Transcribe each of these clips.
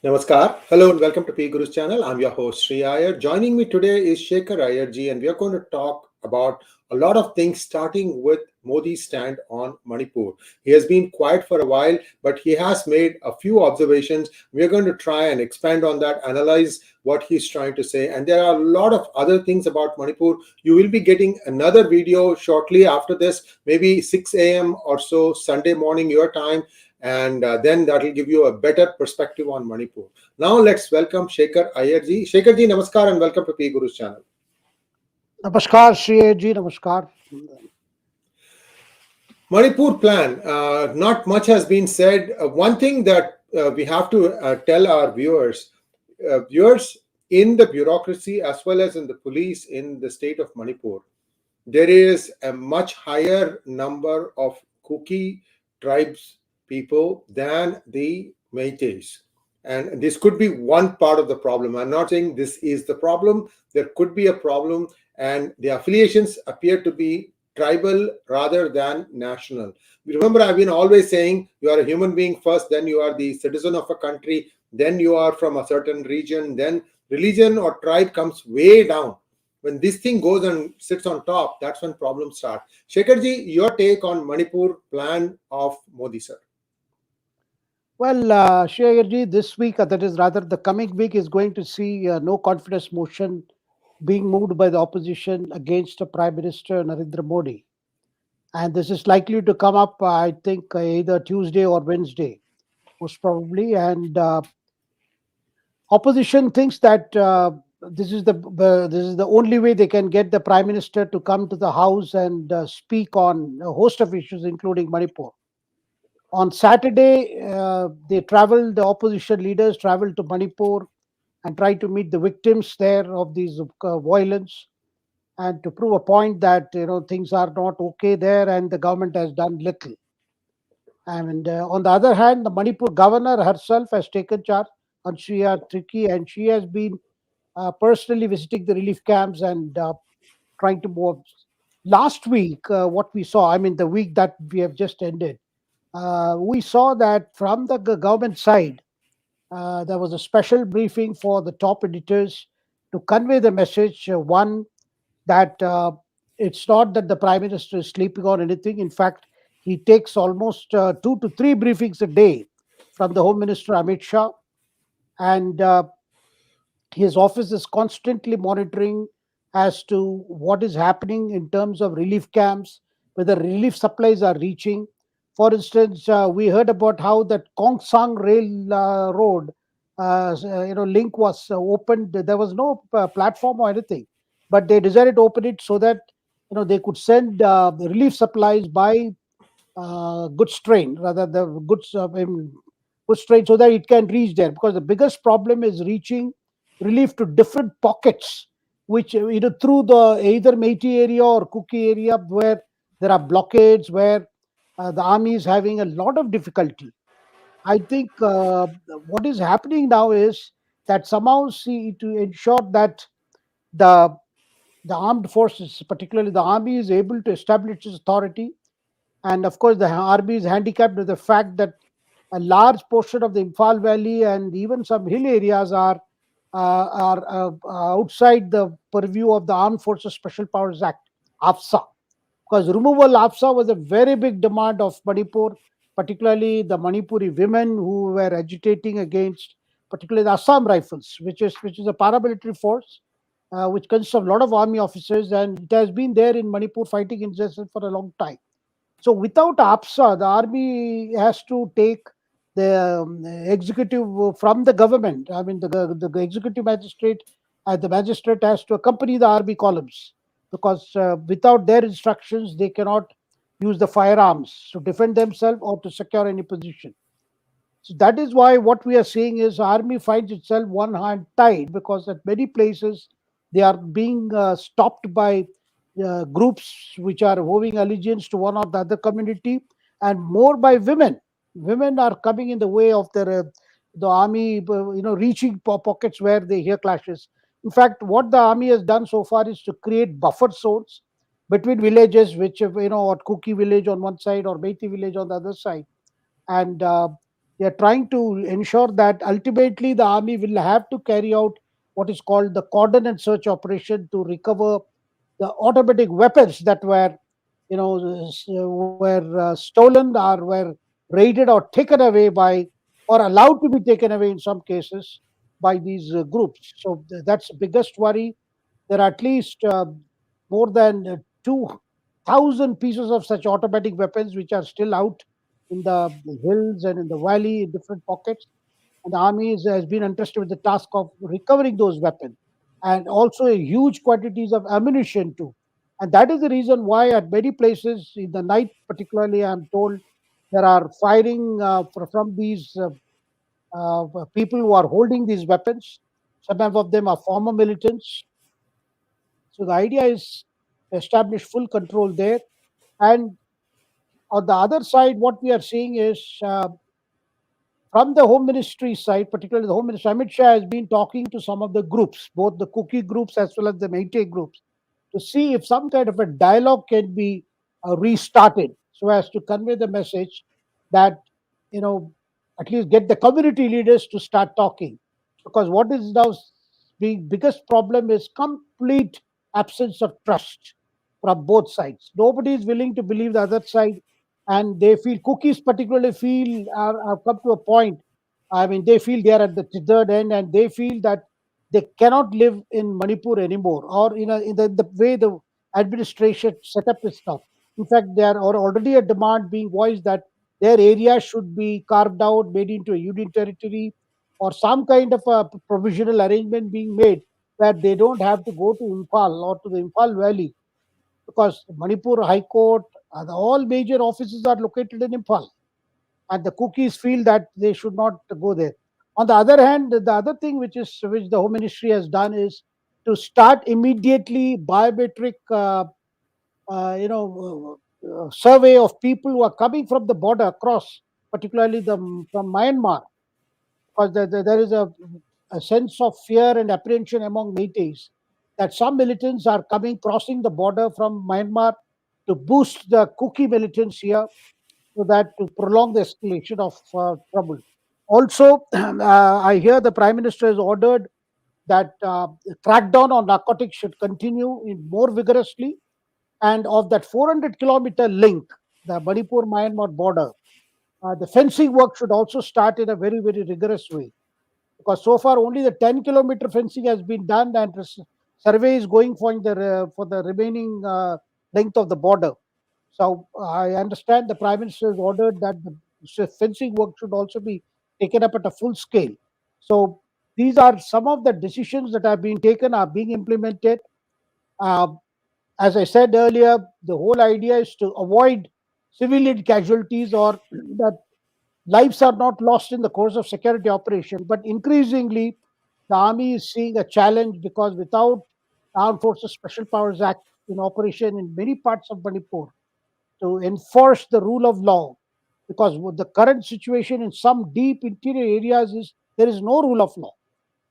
Namaskar. Hello and welcome to PGurus channel. I'm your host Sri Iyer. Joining me today is Shekhar Iyer ji, and we are going to talk about a lot of things, starting with Modi's stand on Manipur. He has been quiet for a while, but he has made a few observations. We are going to try and expand on that, analyze what he's trying to say. And there are a lot of other things about Manipur. You will be getting another video shortly after this, maybe 6 a.m. or so, Sunday morning, your time. And then that will give you a better perspective on Manipur. Now let's welcome Shekhar Iyer ji. Shekhar ji, namaskar and welcome to PGurus channel. Namaskar, Shri ji, namaskar. Manipur Plan, not much has been said. One thing that we have to tell our viewers in the bureaucracy as well as in the police in the state of Manipur, there is a much higher number of Kuki tribes people than the Métis. And this could be one part of the problem. I'm not saying this is the problem. There could be a problem, and the affiliations appear to be tribal rather than national. Remember, I've been always saying you are a human being first, then you are the citizen of a country, then you are from a certain region, then religion or tribe comes way down. When this thing goes and sits on top, that's when problems start. Shekharji, your take on Manipur plan of Modi sir? Well, Shri ji, this week, that is rather the coming week, is going to see no confidence motion being moved by the opposition against the Prime Minister Narendra Modi. And this is likely to come up, I think, either Tuesday or Wednesday, most probably. And opposition thinks that this is the only way they can get the Prime Minister to come to the House and speak on a host of issues, including Manipur. On Saturday, the opposition leaders traveled to Manipur and tried to meet the victims there of these violence and to prove a point that things are not okay there and the government has done little. And on the other hand, the Manipur governor herself has taken charge, Anshuya Trikhi, and she has been personally visiting the relief camps and trying to move. Last week, what we saw, I mean, the week that we have just ended, we saw that from the government side, there was a special briefing for the top editors to convey the message one, that it's not that the prime minister is sleeping on anything. In fact, he takes almost 2 to 3 briefings a day from the Home Minister Amit Shah, and his office is constantly monitoring as to what is happening in terms of relief camps, whether relief supplies are reaching. For instance, we heard about how that Kongsang rail road, link was opened. There was no platform or anything, but they decided to open it so that they could send relief supplies by goods train, rather the goods train, so that it can reach there. Because the biggest problem is reaching relief to different pockets, which through the either Meiti area or Kuki area, where there are blockades, where the army is having a lot of difficulty. I think what is happening now is that somehow see to ensure that the the armed forces, particularly the army, is able to establish its authority. And of course, the army is handicapped with the fact that a large portion of the Imphal Valley and even some hill areas are outside the purview of the Armed Forces Special Powers Act, AFSA. Because removal AFSA was a very big demand of Manipur, particularly the Manipuri women who were agitating against, particularly the Assam Rifles, which is a paramilitary force which consists of a lot of army officers, and it has been there in Manipur fighting injustice for a long time. So without APSA, the army has to take the executive from the government. I mean, the executive magistrate, the magistrate has to accompany the army columns, because without their instructions, they cannot use the firearms to defend themselves or to secure any position. So that is why what we are seeing is army finds itself one hand tied, because at many places they are being stopped by groups which are owing allegiance to one or the other community, and more by women. Women are coming in the way of the army, reaching pockets where they hear clashes. In fact, what the army has done so far is to create buffer zones between villages, which or Kuki village on one side or Meiti village on the other side, and They are trying to ensure that ultimately the army will have to carry out what is called the cordon and search operation to recover the automatic weapons that were, were stolen or were raided or taken away by, or allowed to be taken away in some cases by these groups. So that's the biggest worry. There are at least more than 2,000 pieces of such automatic weapons which are still out in the hills and in the valley in different pockets. And the army has been entrusted with the task of recovering those weapons, and also a huge quantities of ammunition too. And that is the reason why at many places in the night, particularly, I'm told there are firing from these people who are holding these weapons. Some of them are former militants. So the idea is to establish full control there. And on the other side, what we are seeing is from the Home Ministry side, particularly the Home Minister Amit Shah has been talking to some of the groups, both the cookie groups as well as the Meitei groups, to see if some kind of a dialogue can be restarted so as to convey the message that, you know, at least get the community leaders to start talking. Because what is now the biggest problem is complete absence of trust from both sides. Nobody is willing to believe the other side, and they feel cookies particularly feel are come to a point. I mean, they feel they are at the third end, and they feel that they cannot live in Manipur anymore, or in the way the administration setup is now. In fact, there are already a demand being voiced that their area should be carved out, made into a union territory, or some kind of a provisional arrangement being made where they don't have to go to Imphal or to the Imphal Valley, because Manipur High Court, all major offices are located in Imphal, and the cookies feel that they should not go there. On the other hand, the other thing which the Home Ministry has done is to start immediately biometric, survey of people who are coming from the border across, particularly from Myanmar, because there is a sense of fear and apprehension among Meiteis that some militants are crossing the border from Myanmar to boost the Kuki militants here, so that to prolong the escalation of trouble. Also, I hear the Prime Minister has ordered that crackdown on narcotics should continue more vigorously, and of that 400-kilometer link, the Manipur Myanmar border, the fencing work should also start in a very, very rigorous way, because so far only the 10-kilometer fencing has been done, and survey is going for the remaining length of the border. So I understand the Prime Minister has ordered that the fencing work should also be taken up at a full scale. So these are some of the decisions that have been taken, are being implemented. Uh, as I said earlier, the whole idea is to avoid civilian casualties, or that lives are not lost in the course of security operation. But increasingly, the army is seeing a challenge, because without Armed Forces Special Powers Act in operation in many parts of Manipur to enforce the rule of law, because with the current situation in some deep interior areas is there is no rule of law.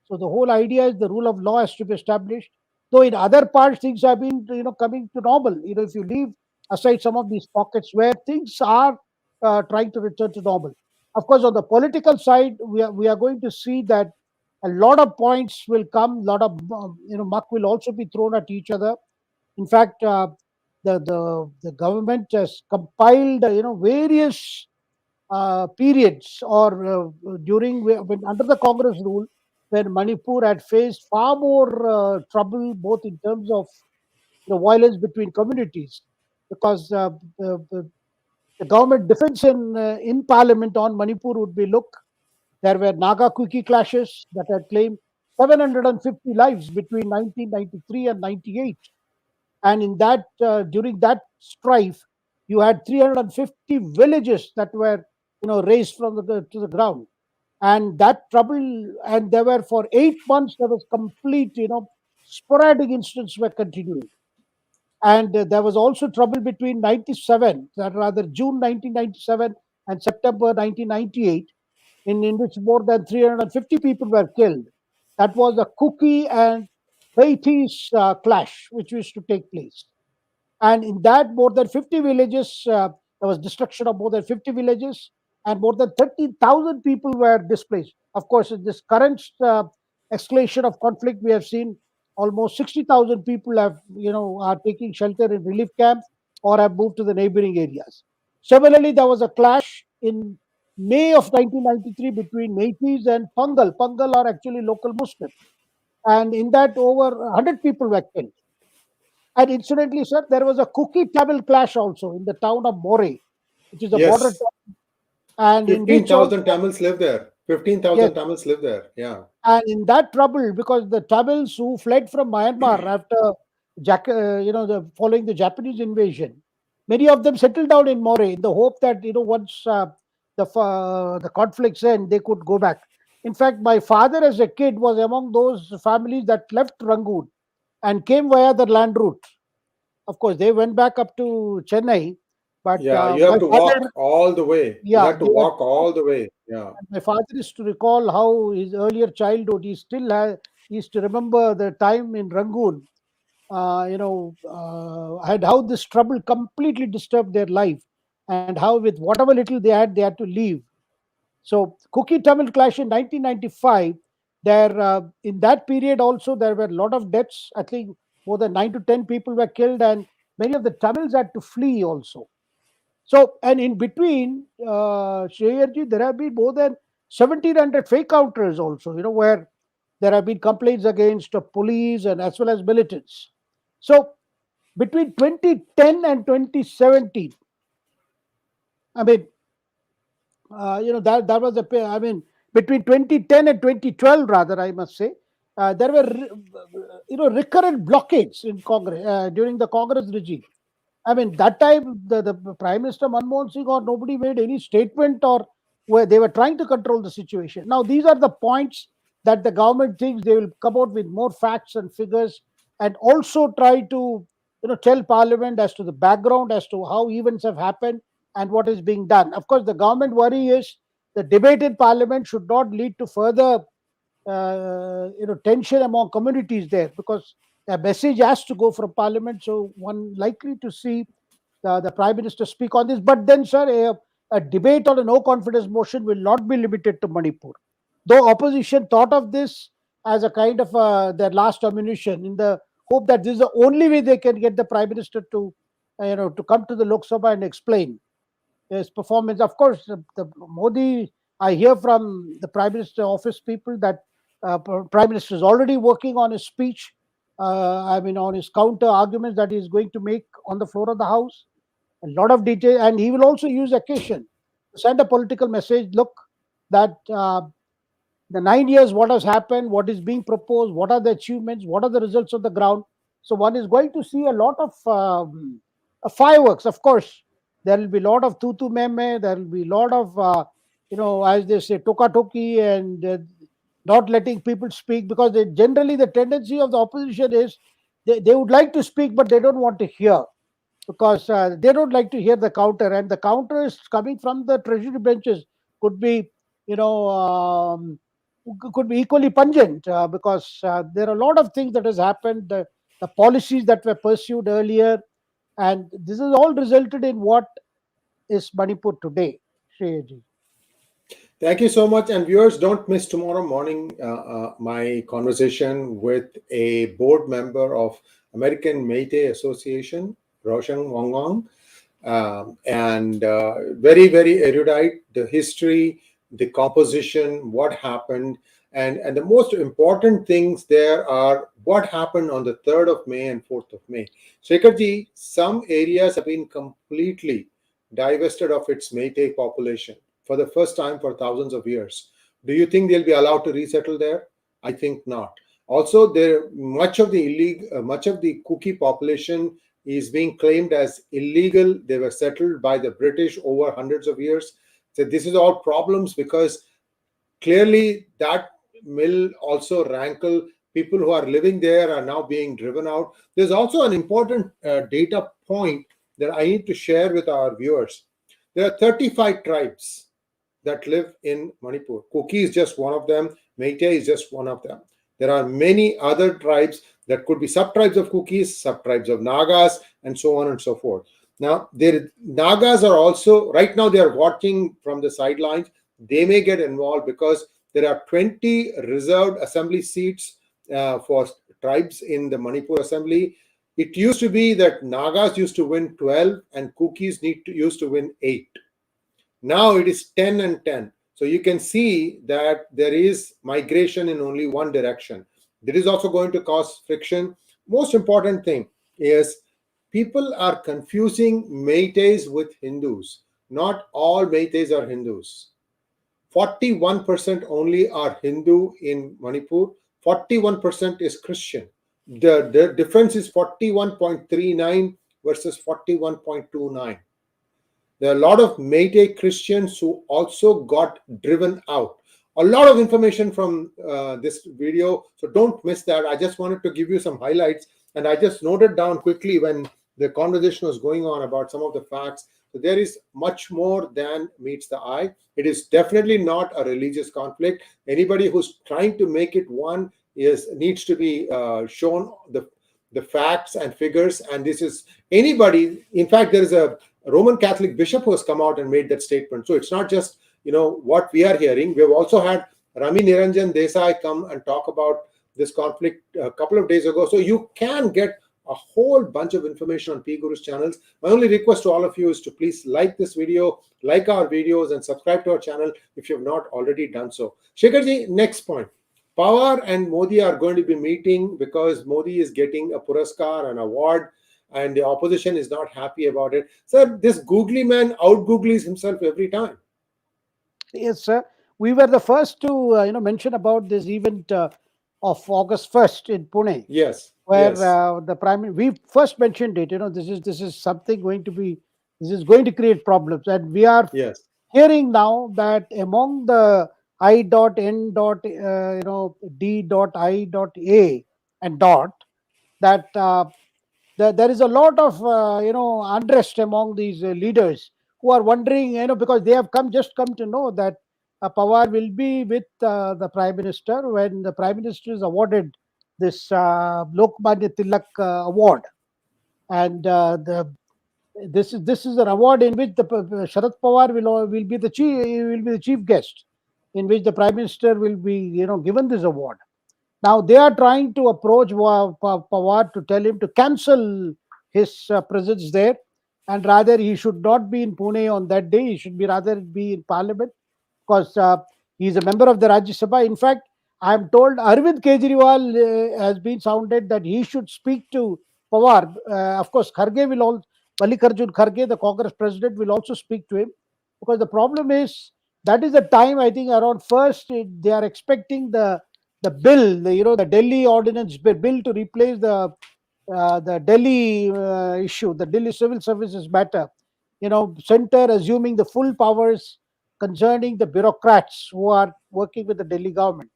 So the whole idea is the rule of law has to be established. Though in other parts things have been coming to normal. If you leave aside some of these pockets where things are trying to return to normal. Of course, on the political side, we are going to see that a lot of points will come. A lot of muck will also be thrown at each other. In fact, the government has compiled various periods, or during when under the Congress rule, when Manipur had faced far more trouble, both in terms of violence between communities, because the government defense in parliament on Manipur would be, look, there were Naga Kuki clashes that had claimed 750 lives between 1993 and 98, and in that during that strife, you had 350 villages that were raised from to the ground, and that trouble, and there were for 8 months there was complete sporadic incidents were continuing. And there was also trouble between 97, that rather June 1997 and September 1998, in which more than 350 people were killed. That was a Kuki and Meiteis clash which used to take place. And in that, more than 50 villages, there was destruction of more than 50 villages, and more than 30,000 people were displaced. Of course, in this current escalation of conflict, we have seen almost 60,000 people are taking shelter in relief camps or have moved to the neighboring areas. Similarly, there was a clash in May of 1993 between Meiteis and Pangal. Pangal are actually local Muslims, and in that over 100 people were killed. And incidentally, sir, there was a Kuki Tamil clash also in the town of More, which is a border Yes, town, and in which also, 15,000 Tamils live there. yes, 15,000 Tamils live there. Yeah. and in that trouble, because the Tamils who fled from Myanmar after following the Japanese invasion, many of them settled down in More in the hope that once the conflicts end, they could go back. In fact, my father as a kid was among those families that left Rangoon and came via the land route. Of course, they went back up to Chennai, but Yeah, you my have to father, walk all the way. You yeah, had to walk all the way. Yeah. my father is to recall how his earlier childhood, he used to remember the time in Rangoon, had how this trouble completely disturbed their life, and how with whatever little they had to leave. So Kuki Tamil clash in 1995, in that period also there were a lot of deaths. I think more than 9 to 10 people were killed, and many of the Tamils had to flee also. So, and in between, Shreyarji, there have been more than 1,700 fake counters also, where there have been complaints against the police and as well as militants. So, between 2010 and 2017, I mean, that was I mean, between 2010 and 2012, rather, I must say, there were, recurrent blockades in Congress during the Congress regime. I mean, that time the Prime Minister Manmohan Singh or nobody made any statement or where they were trying to control the situation. Now, these are the points that the government thinks they will come out with more facts and figures, and also try to tell Parliament as to the background, as to how events have happened and what is being done. Of course, the government worry is the debate in Parliament should not lead to further tension among communities there, because a message has to go from Parliament. So one likely to see the Prime Minister speak on this. But then, sir, a debate on a no confidence motion will not be limited to Manipur. Though opposition thought of this as a kind of their last ammunition, in the hope that this is the only way they can get the Prime Minister to to come to the Lok Sabha and explain his performance. Of course, the Modi, I hear from the Prime Minister office people that Prime Minister is already working on his speech. On his counter arguments that he is going to make on the floor of the House. A lot of detail, and he will also use occasion to send a political message. Look, that the 9 years, what has happened, what is being proposed, what are the achievements, what are the results on the ground. So one is going to see a lot of fireworks. Of course, there will be a lot of tutu meme, there will be a lot of, as they say, toka toki, and not letting people speak, because generally the tendency of the opposition is they would like to speak, but they don't want to hear, because they don't like to hear the counter, and the counter is coming from the treasury benches, could be you know um, could be equally pungent, because there are a lot of things that has happened, the policies that were pursued earlier, and this has all resulted in what is Manipur today. Shreyaji. Thank you so much. And viewers, don't miss tomorrow morning my conversation with a board member of American Meitei Association, Roshan Wangong, and very, very erudite, the history, the composition, what happened, and the most important things there are what happened on the 3rd of May and 4th of May. Shekharji, some areas have been completely divested of its Meitei population for the first time for thousands of years. Do you think they'll be allowed to resettle there? I think not. Also, much of the Kuki population is being claimed as illegal. They were settled by the British over hundreds of years. So this is all problems, because clearly that will also rankle. People who are living there are now being driven out. There's also an important data point that I need to share with our viewers. There are 35 tribes that live in Manipur. Kuki is just one of them. Meitei is just one of them. There are many other tribes that could be sub-tribes of Kukis, sub-tribes of Nagas, and so on and so forth. Now, their Nagas are also, right now, they are watching from the sidelines. They may get involved because there are 20 reserved assembly seats for tribes in the Manipur assembly. It used to be that Nagas used to win 12 and Kukis used to win 8. Now it is 10 and 10. So you can see that there is migration in only one direction. There is also going to cause friction. Most important thing is people are confusing Meiteis with Hindus. Not all Meiteis are Hindus. 41% only are Hindu in Manipur. 41% is Christian. The difference is 41.39 versus 41.29. There are a lot of Meitei Christians who also got driven out. A lot of information from this video, so don't miss that. I just wanted to give you some highlights, and I just noted down quickly when the conversation was going on about some of the facts. So there is much more than meets the eye. It is definitely not a religious conflict. Anybody who's trying to make it one needs to be shown the facts and figures. And this is anybody. In fact, there is a Roman Catholic bishop who has come out and made that statement. So it's not just what we are hearing. We have also had Rami Niranjan Desai come and talk about this conflict a couple of days ago. So you can get a whole bunch of information on PGurus channels. My only request to all of you is to please like this video, like our videos, and subscribe to our channel if you have not already done so. Shekharji, next point. Pawar and Modi are going to be meeting because Modi is getting a Puraskar, an award, and the opposition is not happy about it. Sir, this googly man out-googlies himself every time. Yes, sir. We were the first to mention about this event of August 1st in Pune, Yes, where yes, the we first mentioned it. This is something going to be, this is going to create problems, and we are yes. hearing now that among the I.N. D.I.A. and dot, that there is a lot of unrest among these leaders who are wondering, because they have just come to know that Pawar will be with the prime minister when the prime minister is awarded this Lokmanya Tilak award. And this is an award in which the Sharad Pawar will be the chief guest, in which the prime minister will be given this award. Now they are trying to approach Pawar to tell him to cancel his presence there, and rather he should not be in Pune on that day. He should be rather be in Parliament, because he is a member of the Rajya Sabha. In fact, I am told Arvind Kejriwal has been sounded that he should speak to Pawar. Of course, Kharge will also, Mallikarjun Kharge, the Congress president, will also speak to him, because the problem is that is the time, I think, around first they are expecting the bill, the Delhi ordinance bill to replace the Delhi issue, the Delhi civil services matter. Center assuming the full powers concerning the bureaucrats who are working with the Delhi government.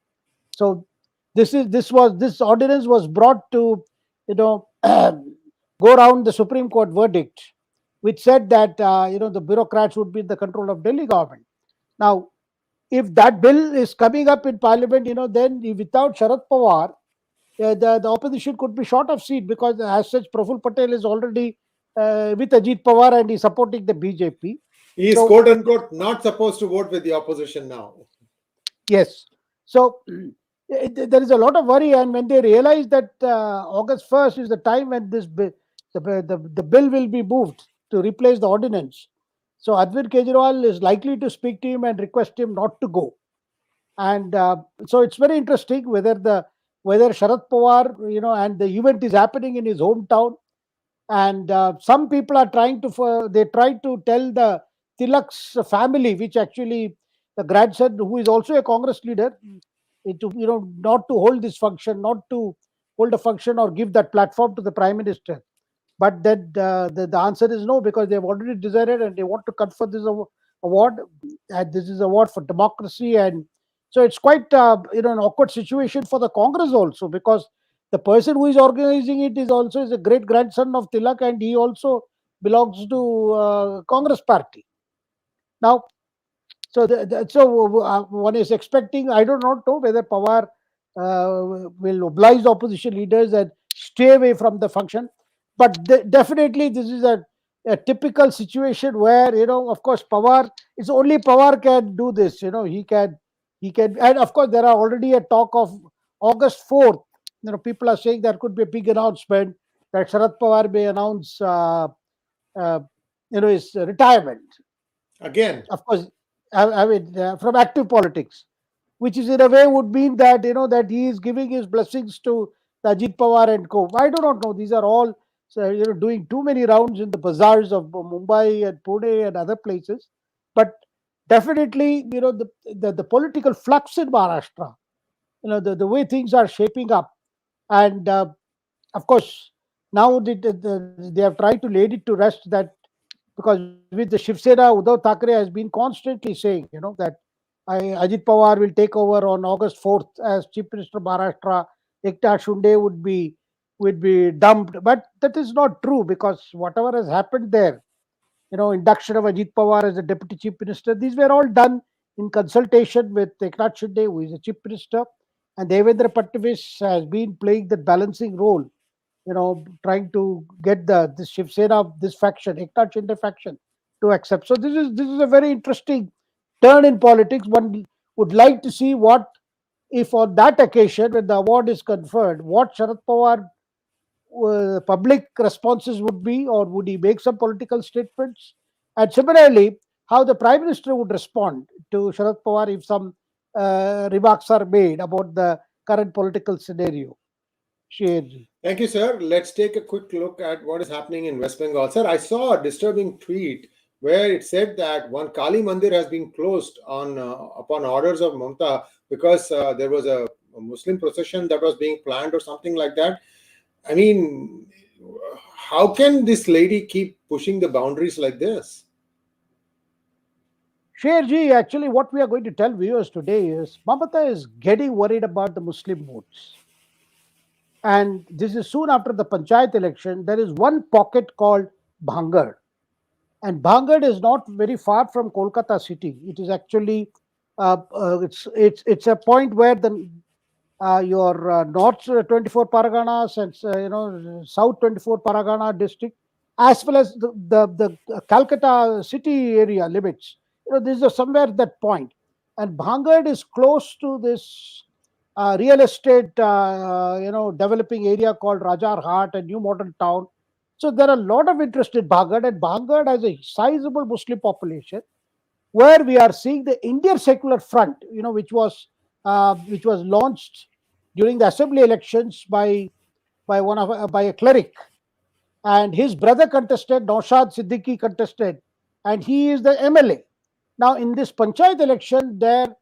So this ordinance was brought to go around the Supreme Court verdict, which said that the bureaucrats would be in the control of Delhi government. Now, if that bill is coming up in Parliament, then without Sharad Pawar, the opposition could be short of seat, because as such, Praful Patel is already with Ajit Pawar and he's supporting the BJP. He is, So, quote unquote, not supposed to vote with the opposition now. yes. So there is a lot of worry, and when they realize that August 1st is the time when the bill will be moved to replace the ordinance, so Arvind Kejriwal is likely to speak to him and request him not to go. And so it's very interesting whether Sharad Pawar, and the event is happening in his hometown, and some people are trying to they try to tell the Tilak's family, which actually the grandson, who is also a Congress leader, to not to hold this function, not to hold a function or give that platform to the prime minister. But then the answer is no, because they have already decided and they want to confer this award, and this is award for democracy. And so it's quite an awkward situation for the Congress also, because the person who is organizing it is a great grandson of Tilak, and he also belongs to Congress party. Now, so one is expecting. I do not know whether Pawar will oblige the opposition leaders and stay away from the function, but definitely this is a typical situation where, of course, Pawar, it's only Pawar can do this. He can, and of course there are already a talk of August 4th. People are saying there could be a big announcement that Sharad Pawar may announce uh, his retirement. Again. Of course, I mean, from active politics, which is in a way would mean that that he is giving his blessings to the Ajit Pawar and co. I do not know. These are all, so, doing too many rounds in the bazaars of Mumbai and Pune and other places. But definitely, the political flux in Maharashtra, the way things are shaping up, and of course now they have tried to lay it to rest, that because with the Shiv Sena, Uddhav Thackeray has been constantly saying, that Ajit Pawar will take over on August 4th as Chief Minister of Maharashtra. 𝙒𝙧𝙤𝙀𝘀 would be dumped, but that is not true, because whatever has happened there, induction of Ajit Pawar as a Deputy Chief Minister, these were all done in consultation with 𝙒𝙧𝙤𝙀, who is the Chief Minister, and Devendra Fadnavis has been playing that balancing role, trying to get this Shiv Sena, this faction, Eknath Shinde faction, to accept. So this is a very interesting turn in politics. One would like to see what, if on that occasion when the award is conferred, what Sharad Pawar public responses would be, or would he make some political statements? And similarly, how the Prime Minister would respond to Sharad Pawar if some remarks are made about the current political scenario. Sherji. Thank you, sir. Let's take a quick look at what is happening in West Bengal. Sir, I saw a disturbing tweet where it said that one Kali Mandir has been closed on upon orders of Mamata because there was a Muslim procession that was being planned or something like that. I mean, how can this lady keep pushing the boundaries like this? Sherji, actually, what we are going to tell viewers today is Mamata is getting worried about the Muslim votes. And this is soon after the Panchayat election. There is one pocket called Bhangar. And Bhangar is not very far from Kolkata city. It is actually, it's a point where your north 24 Paraganas and south 24 Paragana district, as well as the Calcutta city area limits. This is somewhere that point, and Bhangar is close to this real estate, developing area called Rajar Hat, a new modern town. So there are a lot of interest in Bhangar, and Bhangar has a sizable Muslim population, where we are seeing the Indian Secular Front, which was launched during the assembly elections by a cleric, and his brother contested, Naushad Siddiqui contested, and he is the MLA. Now, in this Panchayat election, there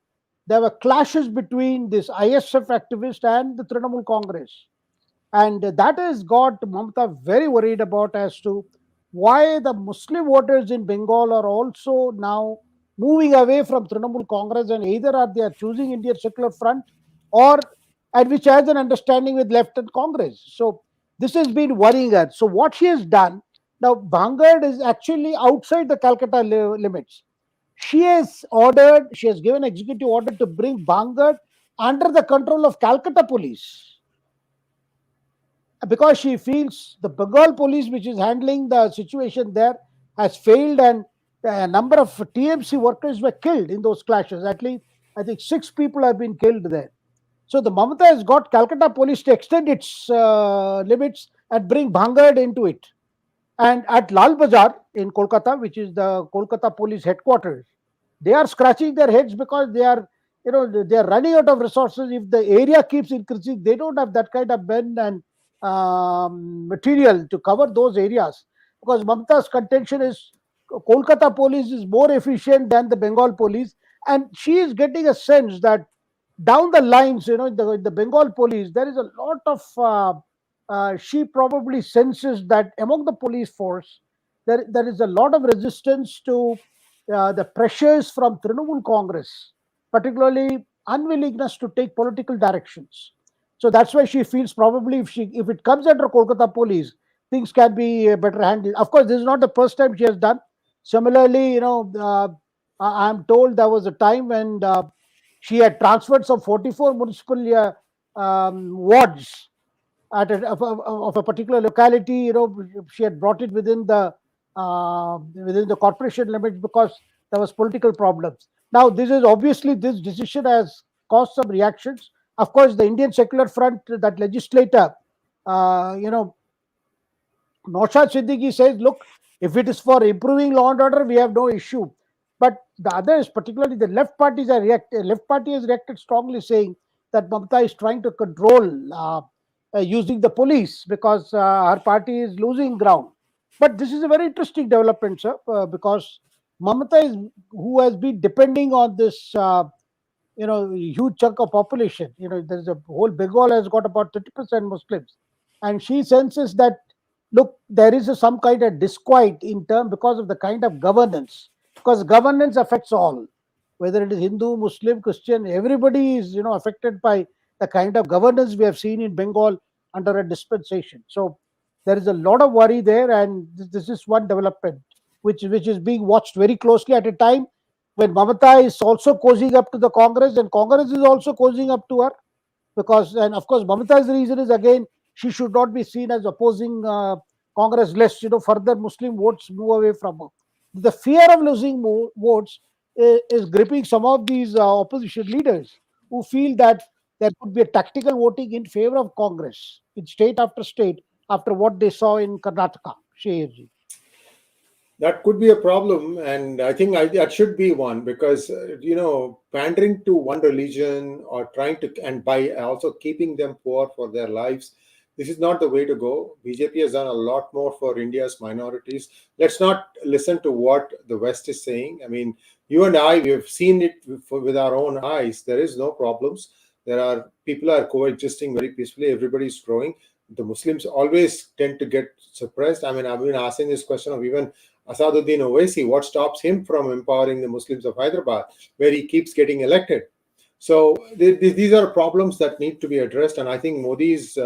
were clashes between this ISF activist and the Trinamool Congress. And that has got Mamata very worried about, as to why the Muslim voters in Bengal are also now moving away from Trinamool Congress, and either are they are choosing Indian Secular Front, or and which has an understanding with left and Congress. So this has been worrying her. So what she has done now, Bhangar is actually outside the Calcutta limits. She has given executive order to bring Bhangar under the control of Calcutta police, because she feels the Bengal police, which is handling the situation there, has failed, and a number of TMC workers were killed in those clashes. At least, I think 6 people have been killed there. So the Mamata has got Calcutta police to extend its limits and bring Bhangar into it. And at Lal Bazar in Kolkata, which is the Kolkata police headquarters, they are scratching their heads, because they are running out of resources. If the area keeps increasing, they don't have that kind of men and material to cover those areas, because Mamata's contention is Kolkata police is more efficient than the Bengal police, and she is getting a sense that down the lines, the Bengal police, there is a lot of. She probably senses that among the police force, there is a lot of resistance to the pressures from Trinamool Congress, particularly unwillingness to take political directions. So that's why she feels, probably if it comes under Kolkata police, things can be better handled. Of course, this is not the first time she has done. Similarly, I'm told there was a time when she had transferred some 44 municipal wards of a particular locality. She had brought it within the within the corporation limits because there was political problems. Now, this decision has caused some reactions. Of course, the Indian Secular Front, that legislator, you know, Naushad Siddiqui says, look, if it is for improving law and order, we have no issue. But the others, particularly the left party has reacted strongly, saying that Mamata is trying to control using the police because her party is losing ground. But this is a very interesting development, sir, because Mamata is who has been depending on this, huge chunk of population. There's a whole Bengal has got about 30% Muslims, and she senses that look, there is some kind of disquiet in term because of the kind of governance, because governance affects all, whether it is Hindu, Muslim, Christian, everybody is affected by the kind of governance we have seen in Bengal under a dispensation. So there is a lot of worry there, and this is one development which is being watched very closely at a time when Mamata is also cozying up to the Congress, and Congress is also cozying up to her, because, and of course, Mamata's reason is again she should not be seen as opposing Congress, lest further Muslim votes move away from her. The fear of losing votes is gripping some of these opposition leaders who feel that there could be a tactical voting in favor of Congress in state after state after what they saw in Karnataka. Shekhar. That could be a problem, and I think that should be one, because pandering to one religion or trying to, and by also keeping them poor for their lives, this is not the way to go. BJP has done a lot more for India's minorities. Let's not listen to what the West is saying. I mean, you and I, we have seen it with our own eyes. There is no problems. There are people are coexisting very peacefully. Everybody is growing. The Muslims always tend to get suppressed. I mean, I've been asking this question of even Asaduddin Owaisi, what stops him from empowering the Muslims of Hyderabad, where he keeps getting elected? So these are problems that need to be addressed, and I think Modi's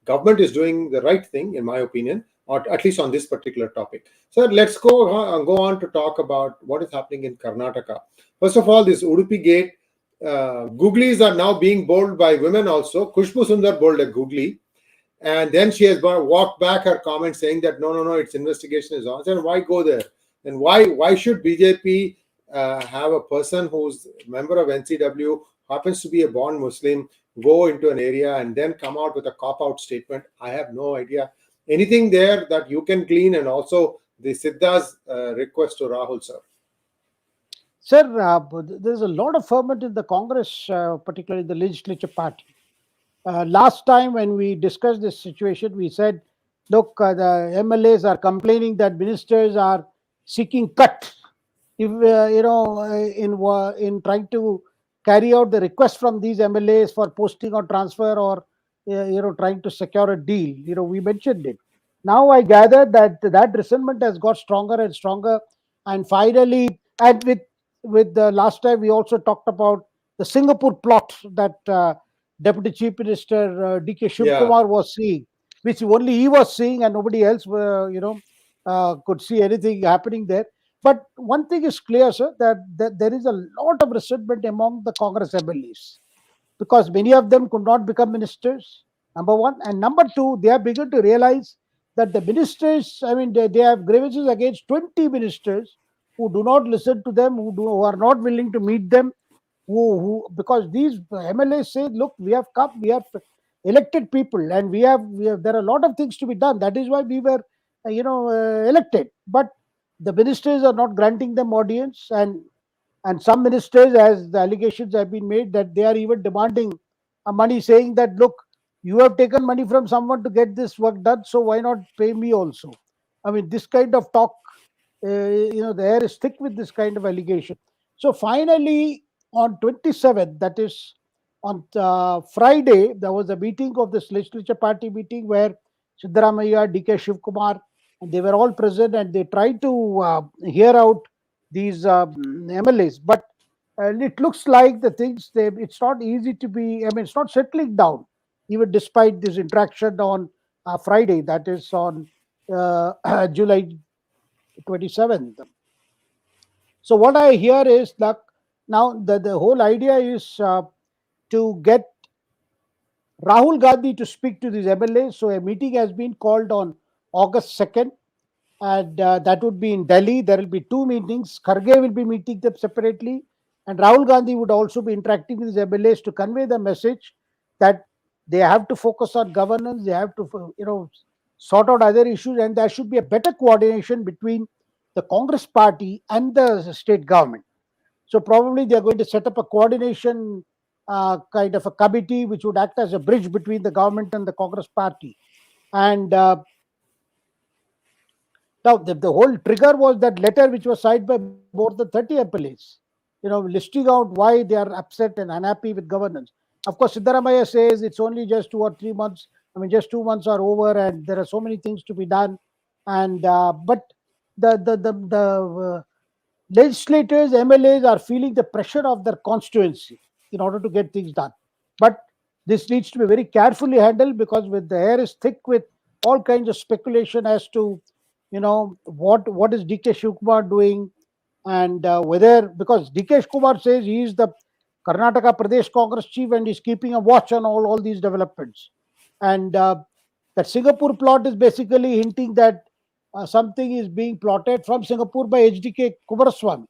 government is doing the right thing, in my opinion, or at least on this particular topic. So let's go on to talk about what is happening in Karnataka. First of all, this Udupi gate, googlies are now being bowled by women also. Khushbu Sundar bowled a googly. And then she has walked back her comment saying that no, its investigation is on. And why go there? And why should BJP have a person who's a member of NCW, happens to be a born Muslim, go into an area and then come out with a cop-out statement? I have no idea. Anything there that you can glean, and also the Sidda's request to Rahul, sir? Sir, there's a lot of ferment in the Congress, particularly the legislature party. Last time when we discussed this situation, we said, look, the MLAs are complaining that ministers are seeking cut if in trying to carry out the request from these MLAs for posting or transfer, or trying to secure a deal. We mentioned it. Now I gather that resentment has got stronger and stronger, and finally, and with the last time we also talked about the Singapore plot that Deputy Chief Minister D.K. Yeah. Shivkumar was seeing, which only he was seeing and nobody else, could see anything happening there. But one thing is clear, sir, that there is a lot of resentment among the Congress MLAs, because many of them could not become ministers, number one. And number two, they have begun to realize that the ministers, I mean, they have grievances against 20 ministers who do not listen to them, who are not willing to meet them, because these MLAs say, look, we have come, we have elected people, and there are a lot of things to be done. That is why we were, elected. But the ministers are not granting them audience, and some ministers, as the allegations have been made, that they are even demanding money, saying that, look, you have taken money from someone to get this work done, so why not pay me also? I mean, this kind of talk, the air is thick with this kind of allegation. So finally, on 27th, that is on Friday, there was a meeting of this legislature party meeting where Siddaramaiah, D.K. Shivkumar, and they were all present, and they tried to hear out these MLAs. But it looks like the things, it's not easy to be, I mean, it's not settling down, even despite this interaction on Friday, that is on July 27th. So what I hear is that now the whole idea is to get Rahul Gandhi to speak to these MLAs. So a meeting has been called on August 2nd. and that would be in Delhi. There will be two meetings. Kharge will be meeting them separately, and Rahul Gandhi would also be interacting with his MLAs to convey the message that they have to focus on governance. They have to, sort out other issues, and there should be a better coordination between the Congress party and the state government. So probably they are going to set up a coordination kind of a committee which would act as a bridge between the government and the Congress party. And now, the whole trigger was that letter which was signed by more than 30 MLAs, listing out why they are upset and unhappy with governance. Of course, Siddaramaiah says it's only just 2 or 3 months. I mean, just 2 months are over, and there are so many things to be done. And but the legislators, MLAs are feeling the pressure of their constituency in order to get things done. But this needs to be very carefully handled, because with the air is thick with all kinds of speculation as to what is DK Shivkumar doing, and whether, because DK Shivkumar says he is the Karnataka Pradesh Congress chief and he's keeping a watch on all these developments, and that Singapore plot is basically hinting that something is being plotted from Singapore by HDK Kumaraswamy,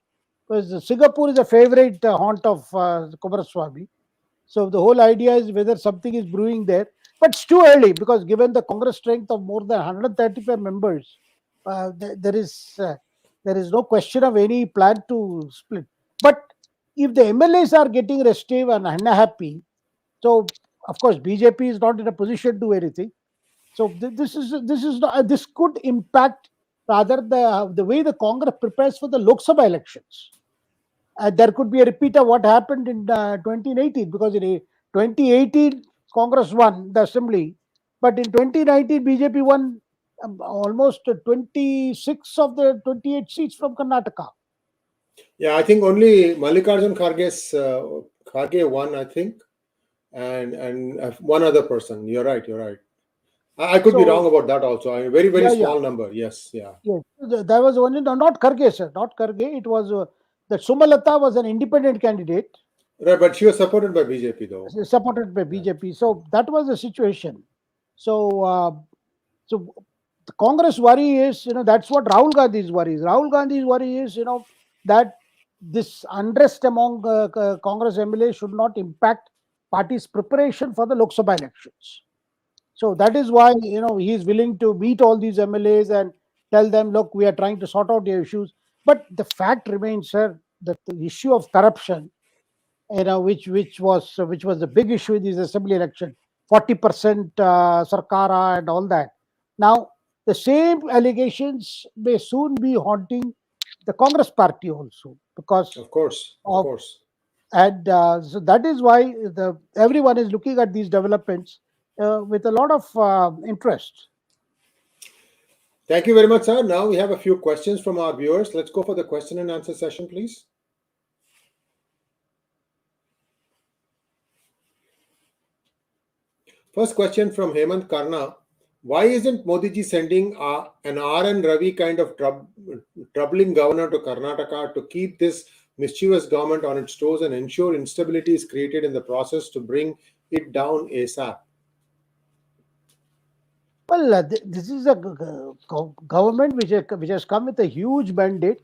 because Singapore is a favorite haunt of Kumaraswamy. So the whole idea is whether something is brewing there, but it's too early, because given the Congress strength of more than 135 members, there is no question of any plan to split. But if the MLAs are getting restive and unhappy, so of course BJP is not in a position to do anything. So this could impact rather the way the Congress prepares for the Lok Sabha elections. There could be a repeat of what happened in 2018, because in 2018 Congress won the assembly, but in 2019 BJP won almost 26 of the 28 seats from Karnataka. Yeah, I think only Mallikarjun Kharge won, I think, and one other person. You're right. I could be wrong about that also. A very, very small number. Yes, yeah. Yes, there was only not Kharge, sir, not Kharge. It was that Sumalata was an independent candidate. Right, but she was supported by BJP though. Supported by BJP. So that was the situation. So the Congress worry is, that's what Rahul Gandhi's worry is. Rahul Gandhi's worry is, that this unrest among Congress MLAs should not impact party's preparation for the Lok Sabha elections. So that is why, he is willing to meet all these MLAs and tell them, look, we are trying to sort out your issues. But the fact remains, sir, that the issue of corruption, which was the big issue in this assembly election, 40% Sarkara and all that. Now, the same allegations may soon be haunting the Congress party also, because of course. And so that is why everyone is looking at these developments with a lot of interest. Thank you very much, sir. Now we have a few questions from our viewers. Let's go for the question and answer session, please. First question from Hemant Karna. Why isn't Modiji sending an RN Ravi kind of troubling governor to Karnataka to keep this mischievous government on its toes and ensure instability is created in the process to bring it down ASAP? Well, this is a government which has come with a huge mandate.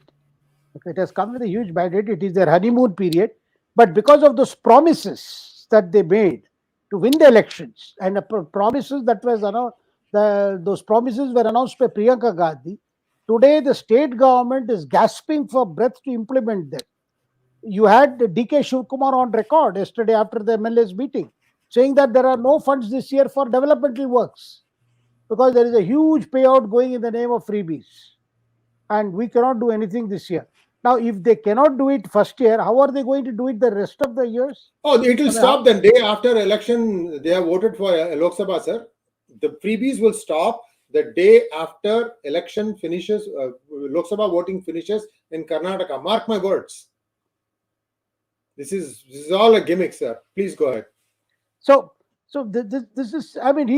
It has come with a huge mandate. It is their honeymoon period. But because of those promises that they made to win the elections, and the promises that was announced, those promises were announced by Priyanka Gandhi. Today, the state government is gasping for breath to implement them. You had DK Shivkumar on record yesterday after the MLA's meeting, saying that there are no funds this year for developmental works, because there is a huge payout going in the name of freebies, and we cannot do anything this year. Now, if they cannot do it first year, how are they going to do it the rest of the years? Oh, it will stop the day after election. They have voted for Lok Sabha, sir. The freebies will stop the day after election finishes, Lok Sabha voting finishes in Karnataka. Mark my words. This is all a gimmick, sir. Please go ahead. So this is, I mean,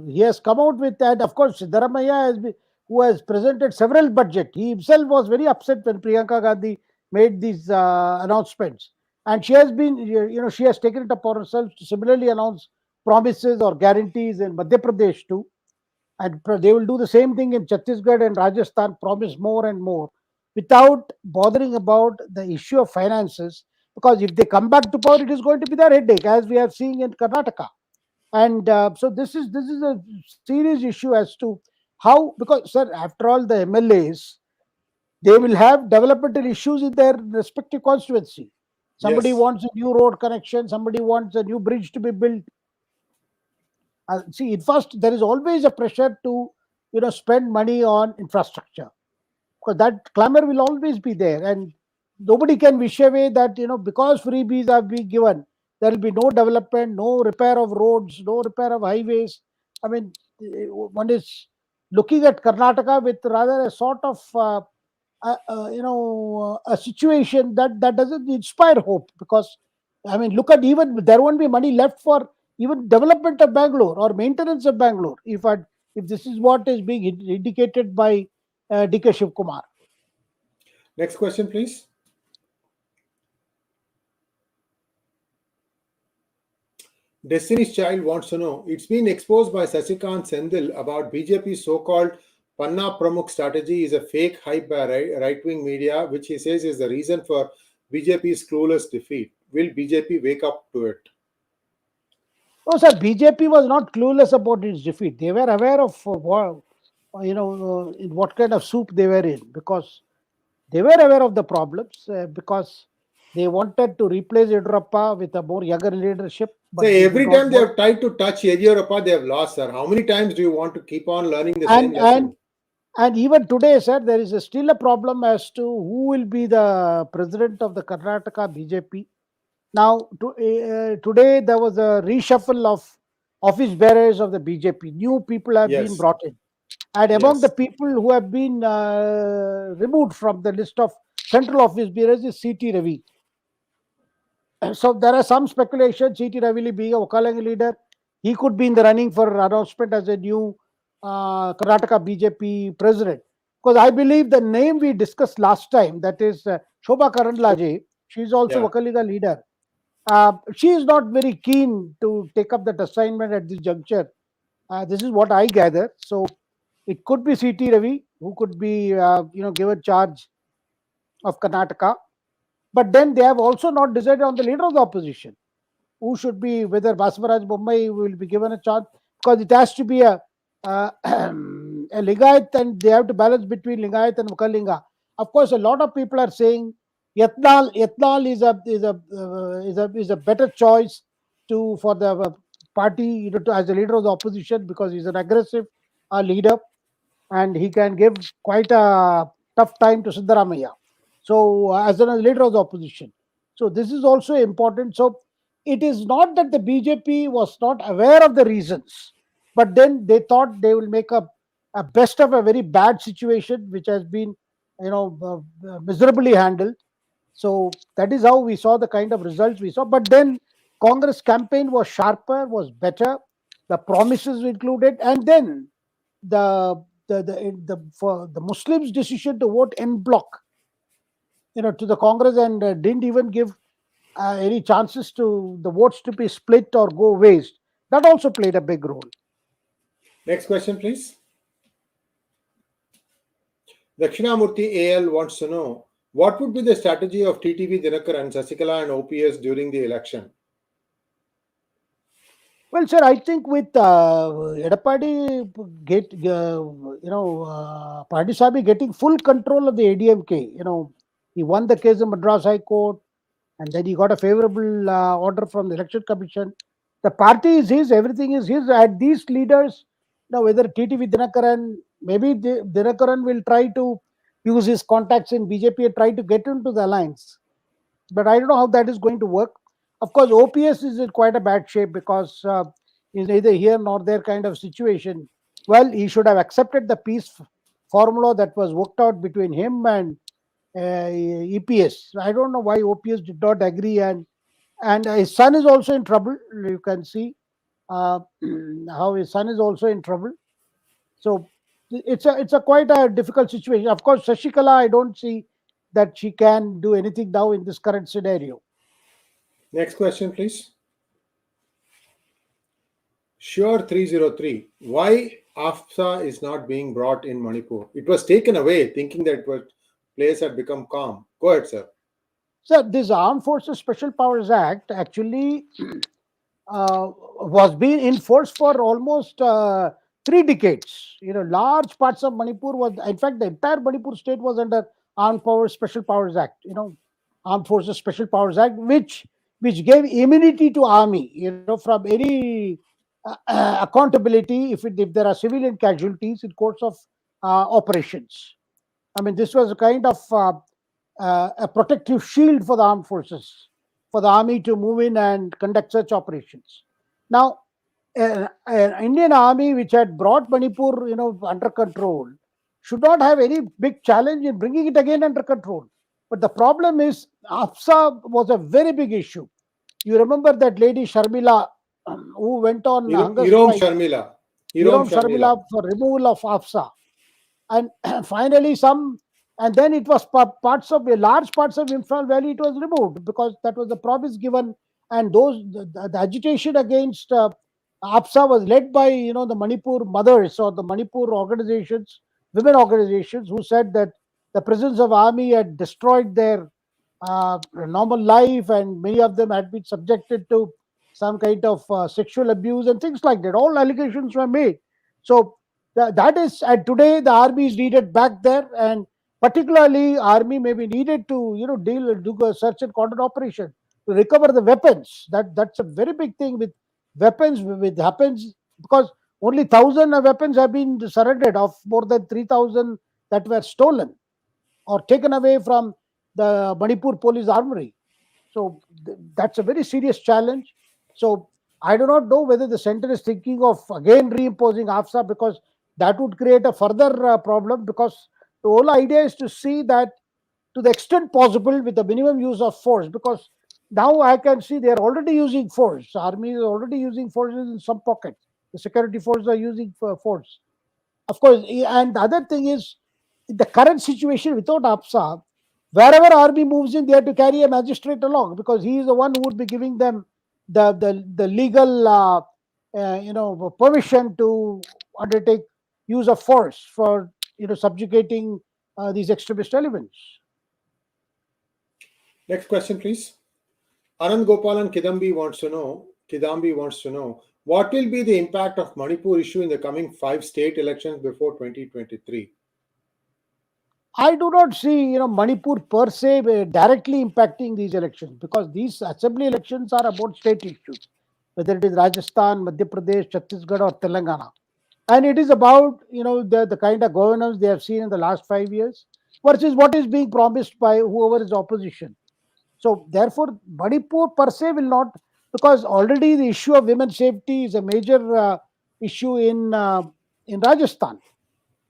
he has come out with that. Of course, Siddaramaiah who has presented several budget. He himself was very upset when Priyanka Gandhi made these announcements, and she has been, she has taken it upon herself to similarly announce promises or guarantees in Madhya Pradesh too. And they will do the same thing in Chhattisgarh and Rajasthan, promise more and more without bothering about the issue of finances. Because if they come back to power, it is going to be their headache, as we are seeing in Karnataka. And so this is a serious issue as to how, because sir, after all, the MLAs, they will have developmental issues in their respective constituency. Somebody Yes. wants a new road connection, somebody wants a new bridge to be built. See, in first, there is always a pressure to spend money on infrastructure, because that clamor will always be there, and nobody can wish away that because freebies are being given, there will be no development, no repair of roads, no repair of highways. I mean, one is looking at Karnataka with rather a sort of a situation that doesn't inspire hope, because I mean, look at, even there won't be money left for even development of Bangalore or maintenance of Bangalore if this is what is being indicated by DK Shiv Kumar. Next question, please. Destiny's Child wants to know, it's been exposed by Sasikanth Senthil about BJP's so-called Panna Pramukh strategy is a fake hype by right-wing media, which he says is the reason for BJP's clueless defeat. Will BJP wake up to it? No, sir, BJP was not clueless about its defeat. They were aware of in what kind of soup they were in, because they were aware of the problems, because they wanted to replace Yedurappa with a more younger leadership, So but they did every not time they work. have tried to touch Yediyurappa, they have lost, sir. How many times do you want to keep on learning the same And lesson? and and even today, sir, there is still a problem as to who will be the president of the Karnataka BJP. Now, today there was a reshuffle of office bearers of the BJP. New people have been Yes, brought in. And among the yes, people who have been removed from the list of central office bearers is C.T. Ravi. So there are some speculation, C.T. Ravi being a Wakalangi leader, he could be in the running for announcement as a new Karnataka BJP president. Because I believe the name we discussed last time, that is Shobha Karandlaje, she is also yeah. Wakaliga leader. She is not very keen to take up that assignment at this juncture. This is what I gather. So it could be C.T. Ravi who could be, given charge of Karnataka. But then they have also not decided on the leader of the opposition, who should be, whether Basavaraj Bommai will be given a chance, because it has to be a Lingayat, and they have to balance between Lingayat and Vakalinga. Of course, a lot of people are saying Yatnal is a better choice for the party, as a leader of the opposition, because he's an aggressive leader, and he can give quite a tough time to Siddaramaiah. So, as a leader of the opposition. So, this is also important. So, it is not that the BJP was not aware of the reasons, but then they thought they will make a best of a very bad situation, which has been, miserably handled. So, that is how we saw the kind of results we saw. But then, Congress campaign was sharper, was better. The promises included, and then for the Muslims' decision to vote en bloc, to the Congress, and didn't even give any chances to the votes to be split or go waste. That also played a big role. Next question, please. Dakshinamurthy AL wants to know, what would be the strategy of TTV Dinakaran, Sasikala and OPS during the election? Well, sir, I think with Edapadi Padisabi getting full control of the ADMK, he won the case in Madras High Court, and then he got a favorable order from the Election Commission. The party is his, everything is his. And these leaders, whether TTV Dinakaran, maybe Dinakaran will try to use his contacts in BJP and try to get into the alliance. But I don't know how that is going to work. Of course, OPS is in quite a bad shape, because he's neither here nor there kind of situation. Well, he should have accepted the peace formula that was worked out between him and EPS. I don't know why OPS did not agree, and his son is also in trouble. You can see how his son is also in trouble. So it's a quite a difficult situation. Of course, Shashikala, I don't see that she can do anything now in this current scenario. Next question, please. Sure 303. Why AFSA is not being brought in Manipur? It was taken away, thinking that place had become calm. Go ahead, sir. So this Armed Forces Special Powers Act actually was being in force for almost 3 decades. Large parts of Manipur was, in fact, the entire Manipur state was under Armed Powers Special Powers Act. Armed Forces Special Powers Act, which gave immunity to army. From any accountability if there are civilian casualties in course of operations. I mean, this was a kind of a protective shield for the armed forces, for the army to move in and conduct such operations. Now, an Indian army which had brought Manipur, under control, should not have any big challenge in bringing it again under control. But the problem is, AFSA was a very big issue. You remember that lady Sharmila, who went on hunger Irom strike, Sharmila. Irom Irom Sharmila. Sharmila, for removal of AFSA. And finally and then it was large parts of Imphal Valley, it was removed because that was the promise given. And the agitation against APSA was led by the Manipur mothers, or the Manipur organizations, women organizations, who said that the presence of army had destroyed their normal life, and many of them had been subjected to some kind of sexual abuse and things like that. All allegations were made. So that is, and today the army is needed back there, and particularly army may be needed to do a search and cordon operation to recover the weapons. That's a very big thing with weapons. With happens because only 1,000 weapons have been surrendered of more than 3,000 that were stolen or taken away from the Manipur police armory. So that's a very serious challenge. So I do not know whether the center is thinking of again reimposing AFSA, because that would create a further problem, because the whole idea is to see that to the extent possible with the minimum use of force, because now I can see they are already using force. Army is already using forces in some pockets. The security forces are using force. Of course, and the other thing is, the current situation without APSA, wherever army moves in, they have to carry a magistrate along, because he is the one who would be giving them the legal permission to undertake use of force for subjugating these extremist elements. Next question, please. Anand Gopalan Kidambi wants to know what will be the impact of Manipur issue in the coming 5 state elections before 2023. I do not see Manipur per se directly impacting these elections, because these assembly elections are about state issues, whether it is Rajasthan, Madhya Pradesh, Chhattisgarh, or Telangana, and it is about the kind of governance they have seen in the last 5 years versus what is being promised by whoever is opposition. So therefore, Manipur per se will not, because already the issue of women's safety is a major issue in Rajasthan,